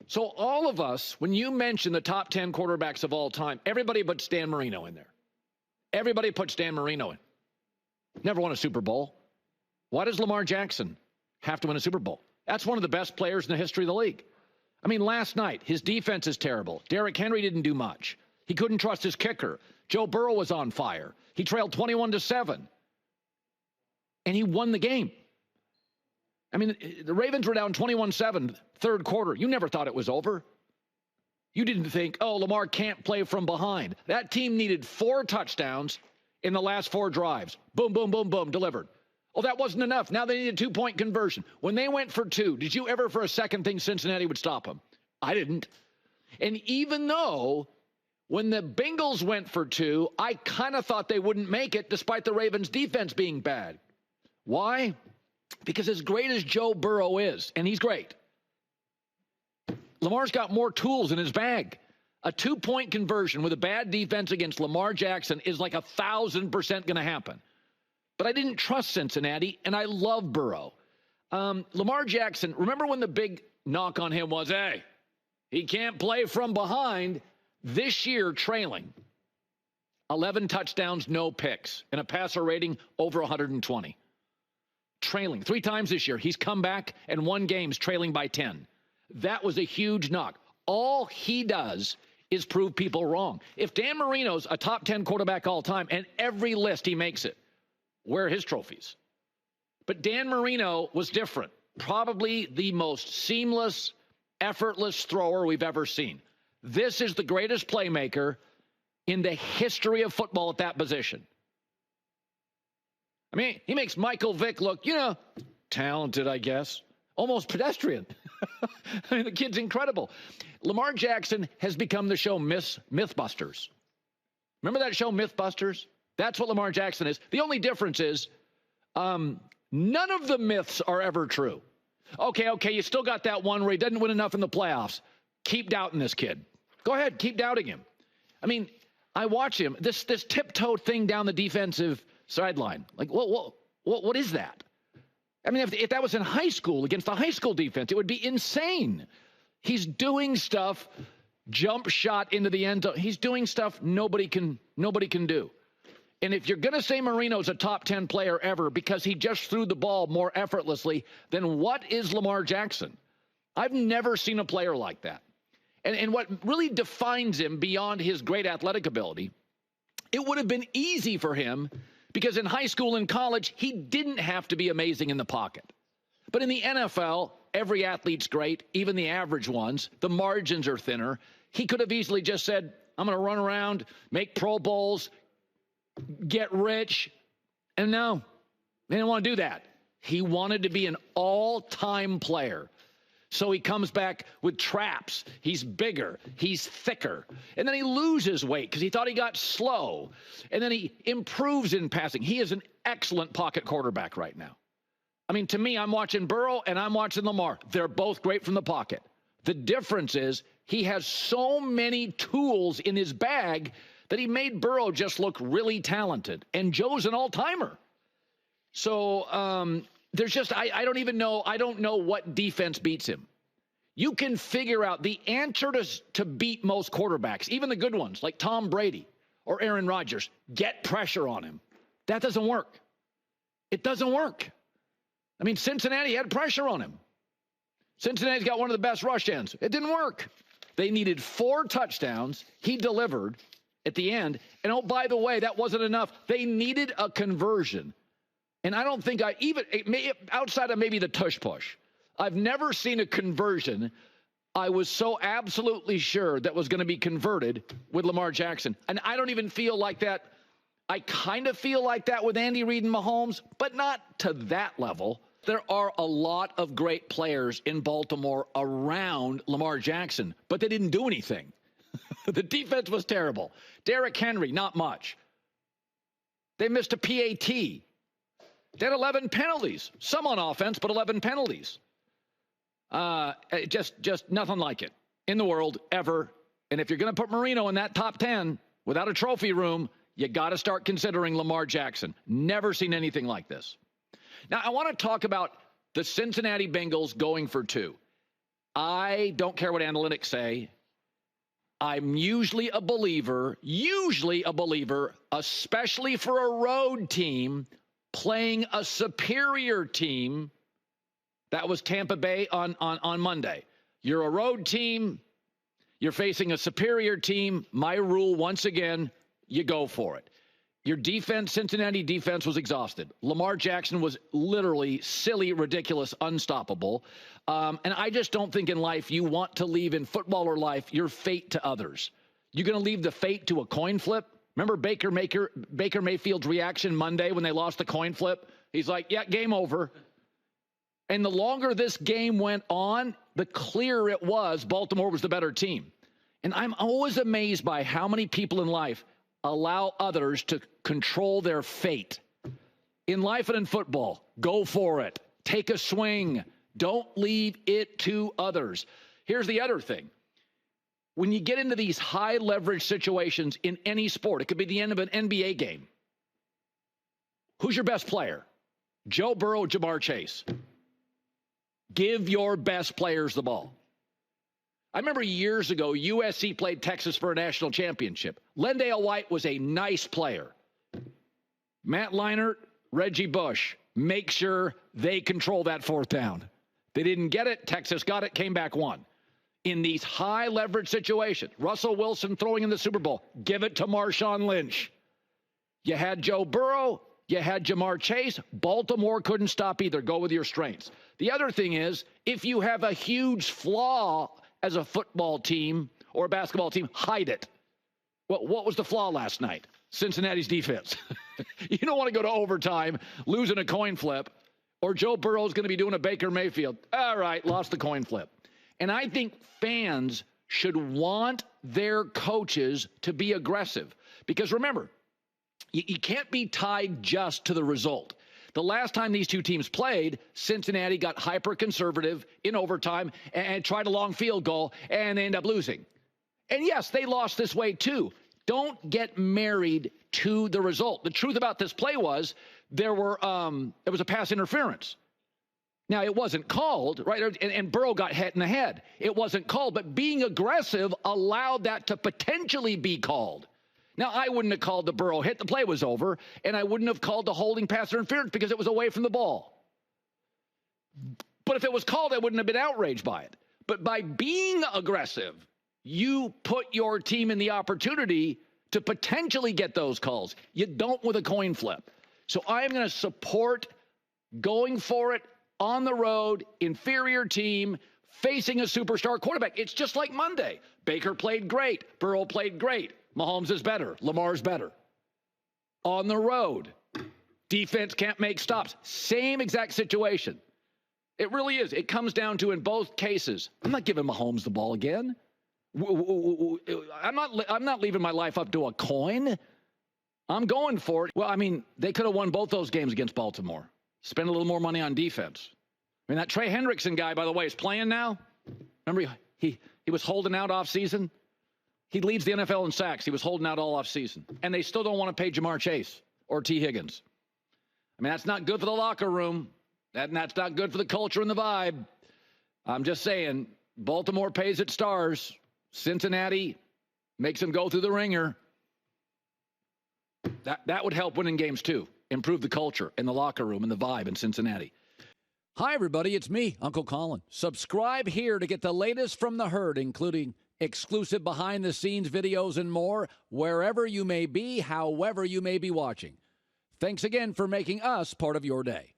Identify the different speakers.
Speaker 1: So all of us, when you mention the top 10 quarterbacks of all time, everybody puts Dan Marino in there. Everybody puts Dan Marino in. Never won a Super Bowl. Why does Lamar Jackson have to win a Super Bowl? That's one of the best players in the history of the league. I mean, last night, his defense is terrible. Derrick Henry didn't do much. He couldn't trust his kicker. Joe Burrow was on fire. He trailed 21-7. And he won the game. I mean, the Ravens were down 21-7, third quarter. You never thought it was over. You didn't think, oh, Lamar can't play from behind. That team needed 4 touchdowns in the last 4 drives. Boom, boom, boom, boom, delivered. Oh, that wasn't enough. Now they need a 2-point conversion. When they went for 2, did you ever for a second think Cincinnati would stop them? I didn't. And even though when the Bengals went for 2, I kind of thought they wouldn't make it despite the Ravens' defense being bad. Why? Because as great as Joe Burrow is, and he's great, Lamar's got more tools in his bag. A 2-point conversion with a bad defense against Lamar Jackson is like 1,000% going to happen. But I didn't trust Cincinnati, and I love Burrow. Lamar Jackson, remember when the big knock on him was, hey, he can't play from behind. This year, trailing, 11 touchdowns, no picks, and a passer rating over 120. Trailing 3 times this year. He's come back and won games trailing by 10. That was a huge knock. All he does is prove people wrong. If Dan Marino's a top 10 quarterback all time, and every list he makes it, where are his trophies? But Dan Marino was different. Probably the most seamless, effortless thrower we've ever seen. This is the greatest playmaker in the history of football at that position. I mean, he makes Michael Vick look, talented, I guess. Almost pedestrian. I mean, the kid's incredible. Lamar Jackson has become the show Mythbusters. Remember that show, Mythbusters? That's what Lamar Jackson is. The only difference is none of the myths are ever true. Okay, you still got that one where he doesn't win enough in the playoffs. Keep doubting this kid. Go ahead, keep doubting him. I mean, I watch him. This tiptoe thing down the defensive sideline. Like, what is that? I mean, if that was in high school against the high school defense, it would be insane. He's doing stuff, jump shot into the end zone. He's doing stuff nobody can do. And if you're going to say Marino's a top 10 player ever because he just threw the ball more effortlessly, then what is Lamar Jackson? I've never seen a player like that. And what really defines him beyond his great athletic ability, it would have been easy for him because in high school and college, he didn't have to be amazing in the pocket. But in the NFL, every athlete's great, even the average ones. The margins are thinner. He could have easily just said, I'm going to run around, make Pro Bowls, get rich. And no, they didn't want to do that. He wanted to be an all-time player. So he comes back with traps. He's bigger. He's thicker. And then he loses weight because he thought he got slow. And then he improves in passing. He is an excellent pocket quarterback right now. I mean, to me, I'm watching Burrow and I'm watching Lamar. They're both great from the pocket. The difference is he has so many tools in his bag that he made Burrow just look really talented. And Joe's an all-timer. So there's just, I don't even know, I don't know what defense beats him. You can figure out the answer to beat most quarterbacks, even the good ones like Tom Brady or Aaron Rodgers. Get pressure on him. That doesn't work. It doesn't work. I mean, Cincinnati had pressure on him. Cincinnati's got one of the best rush ends. It didn't work. They needed 4 touchdowns. He delivered at the end. And oh, by the way, that wasn't enough. They needed a conversion. And I don't think outside of maybe the tush push, I've never seen a conversion I was so absolutely sure that was going to be converted with Lamar Jackson. And I don't even feel like that. I kind of feel like that with Andy Reid and Mahomes, but not to that level. There are a lot of great players in Baltimore around Lamar Jackson, but they didn't do anything. The defense was terrible. Derrick Henry, not much. They missed a PAT. They had 11 penalties. Some on offense, but 11 penalties. Just nothing like it in the world ever. And if you're going to put Marino in that top 10 without a trophy room, you got to start considering Lamar Jackson. Never seen anything like this. Now, I want to talk about the Cincinnati Bengals going for 2. I don't care what analytics say. I'm usually a believer, especially for a road team playing a superior team. That was Tampa Bay on Monday. You're a road team. You're facing a superior team. My rule, once again, you go for it. Your defense, Cincinnati defense, was exhausted. Lamar Jackson was literally silly, ridiculous, unstoppable. And I just don't think in life you want to leave, in football or life, your fate to others. You're going to leave the fate to a coin flip? Remember Baker Mayfield's reaction Monday when they lost the coin flip? He's like, yeah, game over. And the longer this game went on, the clearer it was Baltimore was the better team. And I'm always amazed by how many people in life allow others to control their fate. In life and in football, go for it. Take a swing. Don't leave it to others. Here's the other thing. When you get into these high leverage situations in any sport, it could be the end of an NBA game. Who's your best player? Joe Burrow, Jamar Chase. Give your best players the ball. I remember years ago, USC played Texas for a national championship. Lendale White was a nice player. Matt Leinart, Reggie Bush, make sure they control that fourth down. They didn't get it. Texas got it, came back, won. In these high leverage situations, Russell Wilson throwing in the Super Bowl, give it to Marshawn Lynch. You had Joe Burrow, you had Jamar Chase. Baltimore couldn't stop either. Go with your strengths. The other thing is, if you have a huge flaw as a football team or a basketball team, hide it. Well, what was the flaw last night? Cincinnati's defense. You don't want to go to overtime, losing a coin flip, or Joe Burrow's going to be doing a Baker Mayfield. All right, lost the coin flip. And I think fans should want their coaches to be aggressive. Because remember, you can't be tied just to the result. The last time these two teams played, Cincinnati got hyper-conservative in overtime and tried a long field goal, and they end up losing. And yes, they lost this way too. Don't get married to the result. The truth about this play was there was a pass interference. Now, it wasn't called, right? And Burrow got hit in the head. It wasn't called, but being aggressive allowed that to potentially be called. Now, I wouldn't have called the Burrow hit. The play was over, and I wouldn't have called the holding pass interference because it was away from the ball. But if it was called, I wouldn't have been outraged by it. But by being aggressive, you put your team in the opportunity to potentially get those calls. You don't with a coin flip. So I'm going to support going for it on the road, inferior team, facing a superstar quarterback. It's just like Monday. Baker played great. Burrow played great. Mahomes is better. Lamar's better. On the road, defense can't make stops. Same exact situation. It really is. It comes down to, in both cases, I'm not giving Mahomes the ball again. I'm not leaving my life up to a coin. I'm going for it. Well, I mean, they could have won both those games against Baltimore. Spend a little more money on defense. I mean, that Trey Hendrickson guy, by the way, is playing now. Remember, he was holding out off season. He leads the NFL in sacks. He was holding out all off season. And they still don't want to pay Jamar Chase or T. Higgins. I mean, that's not good for the locker room. That's not good for the culture and the vibe. I'm just saying, Baltimore pays its stars. Cincinnati makes them go through the ringer. That would help winning games too. Improve the culture and the locker room and the vibe in Cincinnati. Hi, everybody. It's me, Uncle Colin. Subscribe here to get the latest from the herd, including exclusive behind-the-scenes videos and more, wherever you may be, however you may be watching. Thanks again for making us part of your day.